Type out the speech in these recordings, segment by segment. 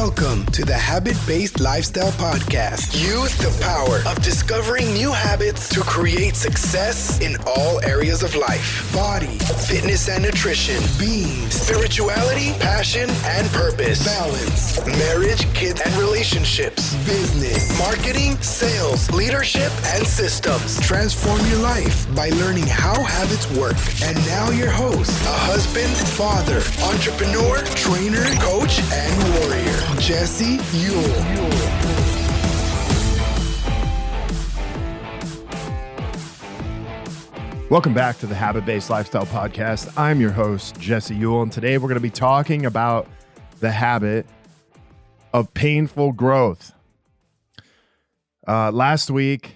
Welcome to the Habit-Based Lifestyle Podcast. Use the power of discovering new habits to create success in all areas of life. Body, fitness and nutrition, being, spirituality, passion and purpose, balance, marriage, kids and relationships, business, marketing, sales, leadership and systems. Transform your life by learning how habits work. And now your host, a husband, father, entrepreneur, trainer, coach, and warrior, Jesse Ewell. Welcome back to the Habit-Based Lifestyle Podcast. I'm your host, Jesse Ewell, and today we're going to be talking about the habit of painful growth. Last week,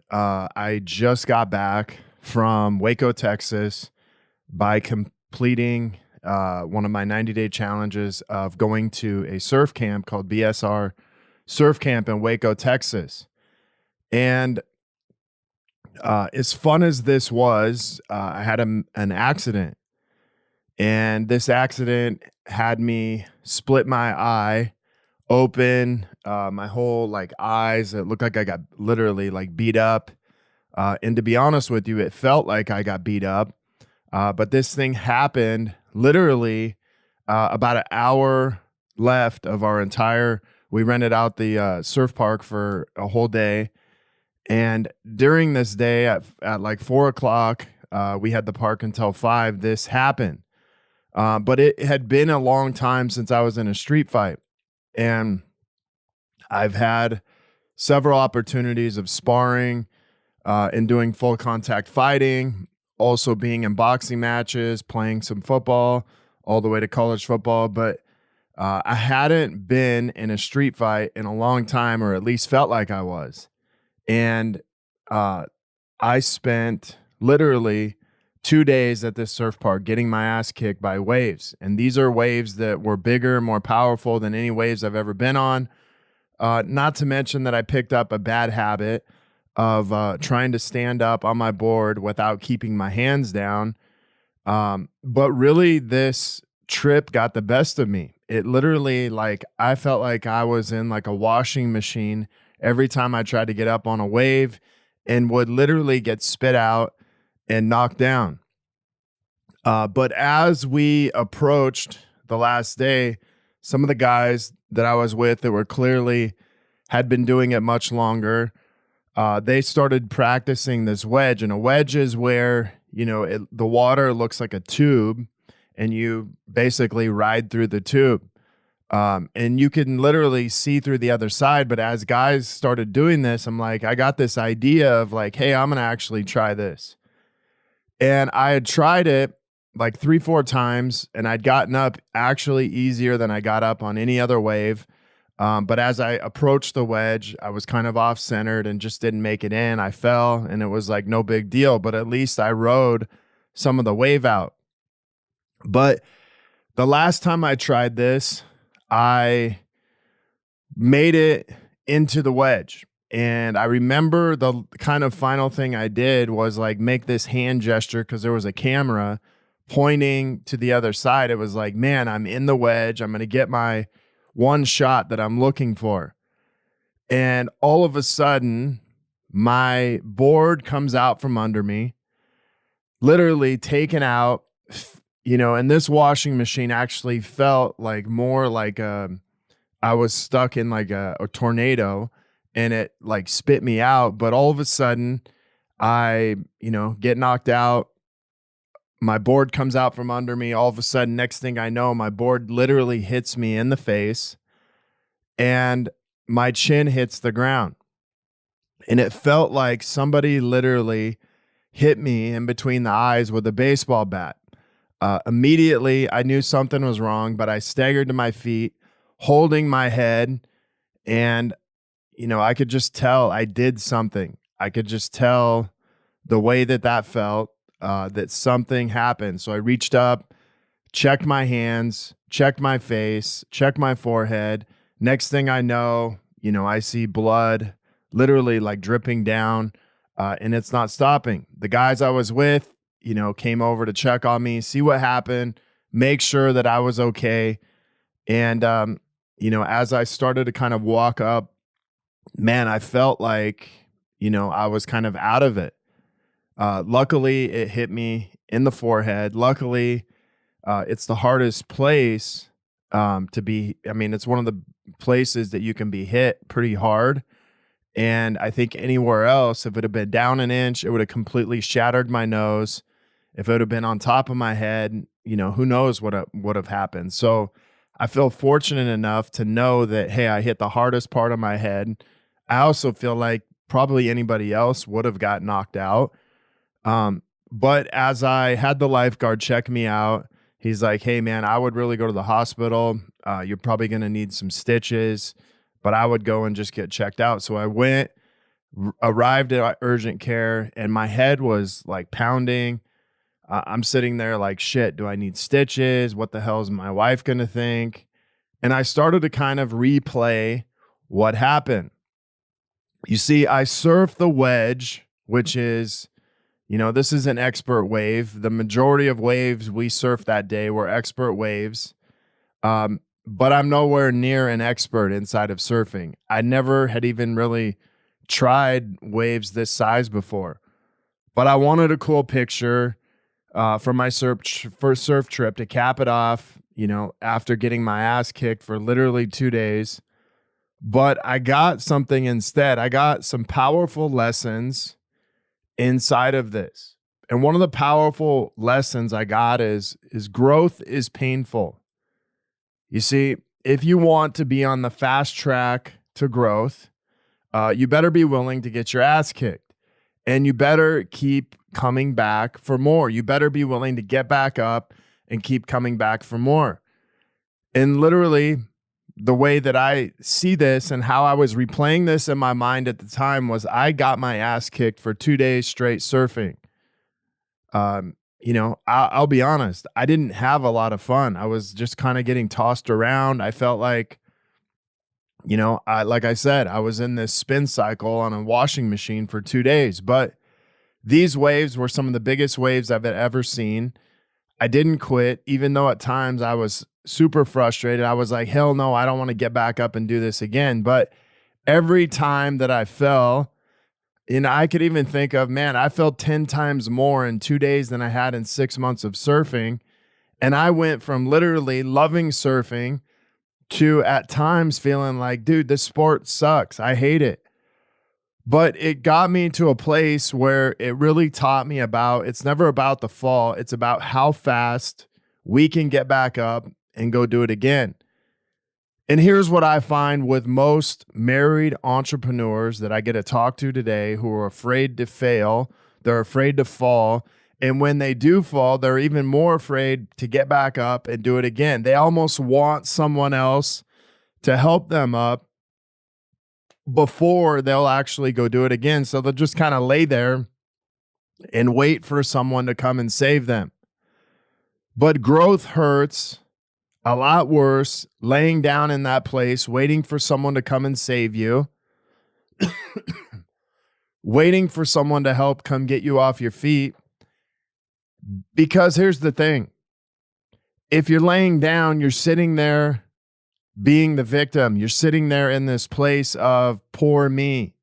I just got back from Waco, Texas, by completing one of my 90-day challenges of going to a surf camp called BSR Surf Camp in Waco, Texas. And as fun as this was, I had an accident. And this accident had me split my eye open, my whole eyes. It looked like I got literally beat up. And to be honest with you, it felt like I got beat up. But this thing happened literally about an hour left of we rented out the surf park for a whole day. And during this day at 4 o'clock, we had the park until 5, this happened. But it had been a long time since I was in a street fight. And I've had several opportunities of sparring and doing full contact fighting, also being in boxing matches, playing some football, all the way to college football. But I hadn't been in a street fight in a long time, or at least felt like I was. And I spent literally 2 days at this surf park getting my ass kicked by waves. And these are waves that were bigger, more powerful than any waves I've ever been on. Not to mention that I picked up a bad habit of trying to stand up on my board without keeping my hands down. But really, this trip got the best of me. It literally, I felt like I was in a washing machine every time I tried to get up on a wave, and would literally get spit out and knocked down. But as we approached the last day, some of the guys that I was with that were clearly had been doing it much longer, they started practicing this wedge. And a wedge is where, the water looks like a tube and you basically ride through the tube. And you can literally see through the other side. But as guys started doing this, I'm like, I got this idea of hey, I'm going to actually try this. And I had tried it 3-4 times, and I'd gotten up actually easier than I got up on any other wave. But as I approached the wedge, I was kind of off-centered and just didn't make it in. I fell, and it was no big deal, but at least I rode some of the wave out. But the last time I tried this, I made it into the wedge. And I remember the kind of final thing I did was make this hand gesture, because there was a camera pointing to the other side. It was man, I'm in the wedge. I'm going to get my one shot that I'm looking for. And all of a sudden, my board comes out from under me, literally taken out, and this washing machine actually felt more I was stuck in a tornado, and it spit me out. But all of a sudden I, get knocked out. My board comes out from under me. All of a sudden, next thing I know, my board literally hits me in the face and my chin hits the ground. And it felt like somebody literally hit me in between the eyes with a baseball bat. Immediately, I knew something was wrong, but I staggered to my feet, holding my head, and I could just tell I did something. I could just tell the way that felt, that something happened. So I reached up, checked my hands, checked my face, checked my forehead. Next thing I know, I see blood literally dripping down, and it's not stopping. The guys I was with, came over to check on me, see what happened, make sure that I was okay. And as I started to kind of walk up, man, I felt like, I was kind of out of it. Luckily, it hit me in the forehead. Luckily, it's the hardest place to be. I mean, it's one of the places that you can be hit pretty hard. And I think anywhere else, if it had been down an inch, it would have completely shattered my nose. If it would have been on top of my head, who knows what would have happened. So I feel fortunate enough to know that, hey, I hit the hardest part of my head. I also feel like probably anybody else would have got knocked out. But as I had the lifeguard check me out, he's like, hey, man, I would really go to the hospital. You're probably going to need some stitches, but I would go and just get checked out. So I went, arrived at urgent care, and my head was like pounding. I'm sitting there like, shit, do I need stitches? What the hell is my wife going to think? And I started to kind of replay what happened. You see, I surfed the Wedge, which is, this is an expert wave. The majority of waves we surfed that day were expert waves. But I'm nowhere near an expert inside of surfing. I never had even really tried waves this size before. But I wanted a cool picture for my first surf trip to cap it off, after getting my ass kicked for literally 2 days. But I got something instead. I got some powerful lessons inside of this. And one of the powerful lessons I got is growth is painful. You see, if you want to be on the fast track to growth, you better be willing to get your ass kicked. And you better keep coming back for more. You better be willing to get back up and keep coming back for more. And literally, the way that I see this and how I was replaying this in my mind at the time was I got my ass kicked for 2 days straight surfing. I'll be honest, I didn't have a lot of fun. I was just kind of getting tossed around. I felt like, like I said, I was in this spin cycle on a washing machine for 2 days. But these waves were some of the biggest waves I've ever seen. I didn't quit, even though at times I was super frustrated. I was like, hell no, I don't want to get back up and do this again. But every time that I fell, and I could even think of, man, I felt 10 times more in 2 days than I had in 6 months of surfing. And I went from literally loving surfing to at times feeling like, dude, this sport sucks. I hate it. But it got me to a place where it really taught me it's never about the fall. It's about how fast we can get back up and go do it again. And here's what I find with most married entrepreneurs that I get to talk to today who are afraid to fail. They're afraid to fall. And when they do fall, they're even more afraid to get back up and do it again. They almost want someone else to help them up before they'll actually go do it again. So they'll just kind of lay there and wait for someone to come and save them. But growth hurts a lot worse laying down in that place, waiting for someone to come and save you, waiting for someone to help come get you off your feet. Because here's the thing. If you're laying down, you're sitting there being the victim. You're sitting there in this place of poor me.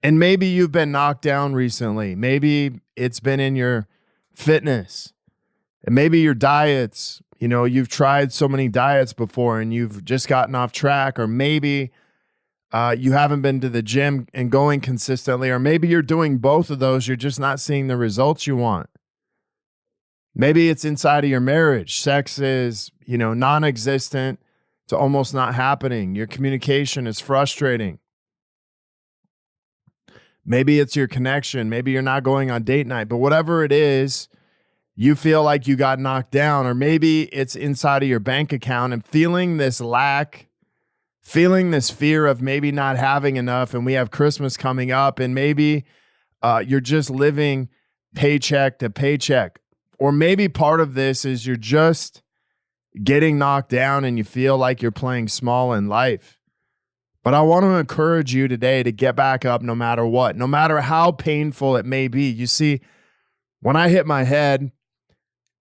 And maybe you've been knocked down recently. Maybe it's been in your fitness. And maybe your diets, you've tried so many diets before and you've just gotten off track. Or maybe you haven't been to the gym and going consistently. Or maybe you're doing both of those. You're just not seeing the results you want. Maybe it's inside of your marriage. Sex is, non-existent to almost not happening. Your communication is frustrating. Maybe it's your connection. Maybe you're not going on date night. But whatever it is, you feel like you got knocked down. Or maybe it's inside of your bank account and feeling this lack, feeling this fear of maybe not having enough. And we have Christmas coming up. And maybe you're just living paycheck to paycheck. Or maybe part of this is you're just getting knocked down and you feel like you're playing small in life. But I want to encourage you today to get back up no matter what, no matter how painful it may be. You see, when I hit my head,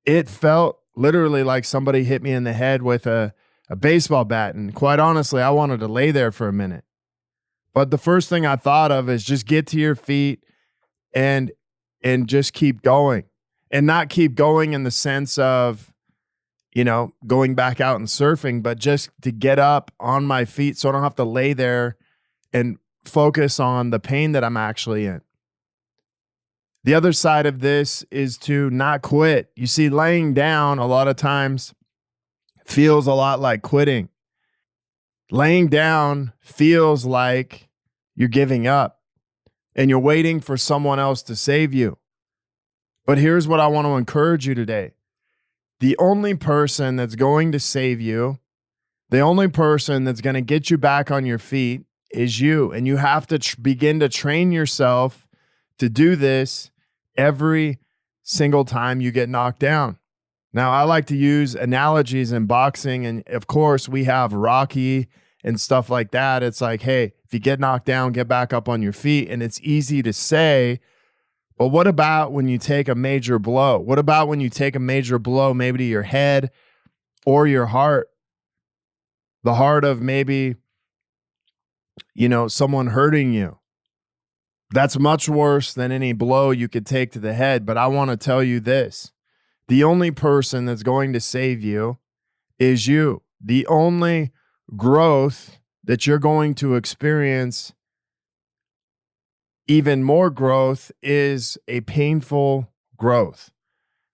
it felt literally like somebody hit me in the head with a a baseball bat. And quite honestly, I wanted to lay there for a minute. But the first thing I thought of is just get to your feet and just keep going. And not keep going in the sense of, going back out and surfing, but just to get up on my feet so I don't have to lay there and focus on the pain that I'm actually in. The other side of this is to not quit. You see, laying down a lot of times feels a lot like quitting. Laying down feels like you're giving up and you're waiting for someone else to save you. But here's what I want to encourage you today. The only person that's going to save you, the only person that's going to get you back on your feet is you. And you have to begin to train yourself to do this every single time you get knocked down. Now, I like to use analogies in boxing. And of course, we have Rocky and stuff like that. It's like, hey, if you get knocked down, get back up on your feet. And it's easy to say, but what about when you take a major blow? What about when you take a major blow, maybe to your head or your heart? The heart of maybe, someone hurting you. That's much worse than any blow you could take to the head. But I want to tell you this. The only person that's going to save you is you. The only growth that you're going to experience, even more growth, is a painful growth.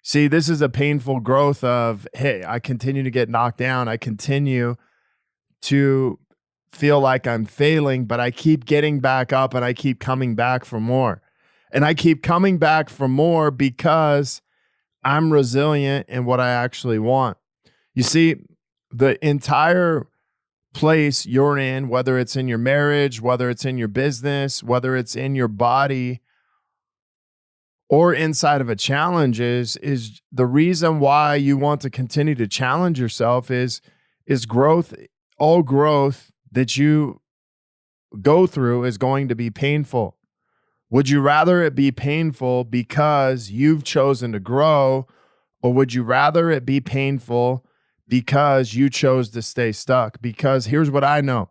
See, this is a painful growth of, hey, I continue to get knocked down. I continue to feel like I'm failing, but I keep getting back up and I keep coming back for more. And I keep coming back for more because I'm resilient in what I actually want. You see, the entire place you're in, whether it's in your marriage, whether it's in your business, whether it's in your body or inside of a challenge, is the reason why you want to continue to challenge yourself is growth. All growth that you go through is going to be painful. Would you rather it be painful because you've chosen to grow, or would you rather it be painful because you chose to stay stuck? Because here's what I know.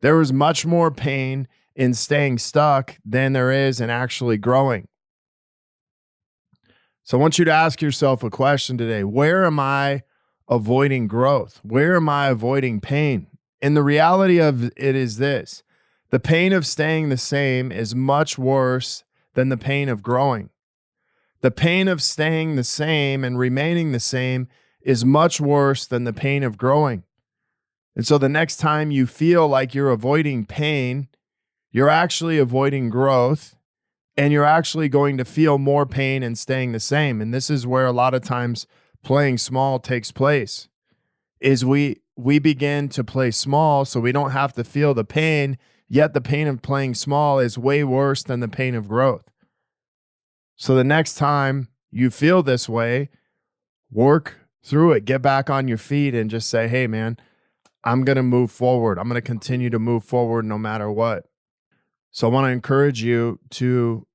There is much more pain in staying stuck than there is in actually growing. So I want you to ask yourself a question today. Where am I avoiding growth? Where am I avoiding pain? And the reality of it is this. The pain of staying the same is much worse than the pain of growing. The pain of staying the same and remaining the same is much worse than the pain of growing. And so the next time you feel like you're avoiding pain, you're actually avoiding growth, and you're actually going to feel more pain in staying the same. And this is where a lot of times playing small takes place, is we begin to play small so we don't have to feel the pain, yet the pain of playing small is way worse than the pain of growth. So the next time you feel this way, work through it, get back on your feet and just say, hey man, I'm going to move forward. I'm going to continue to move forward no matter what. So I want to encourage you to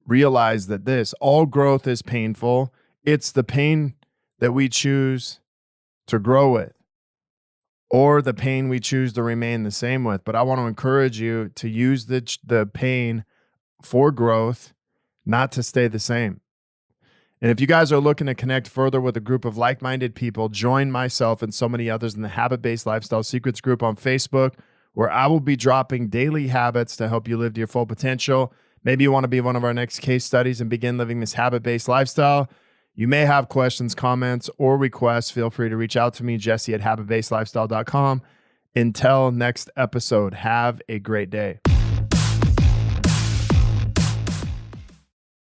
realize that all growth is painful. It's the pain that we choose to grow with, or the pain we choose to remain the same with. But I want to encourage you to use the pain for growth, not to stay the same. And if you guys are looking to connect further with a group of like-minded people, join myself and so many others in the Habit-Based Lifestyle Secrets group on Facebook, where I will be dropping daily habits to help you live to your full potential. Maybe you want to be one of our next case studies and begin living this habit-based lifestyle. You may have questions, comments, or requests. Feel free to reach out to me, Jesse at habitbasedlifestyle.com. Until next episode, have a great day.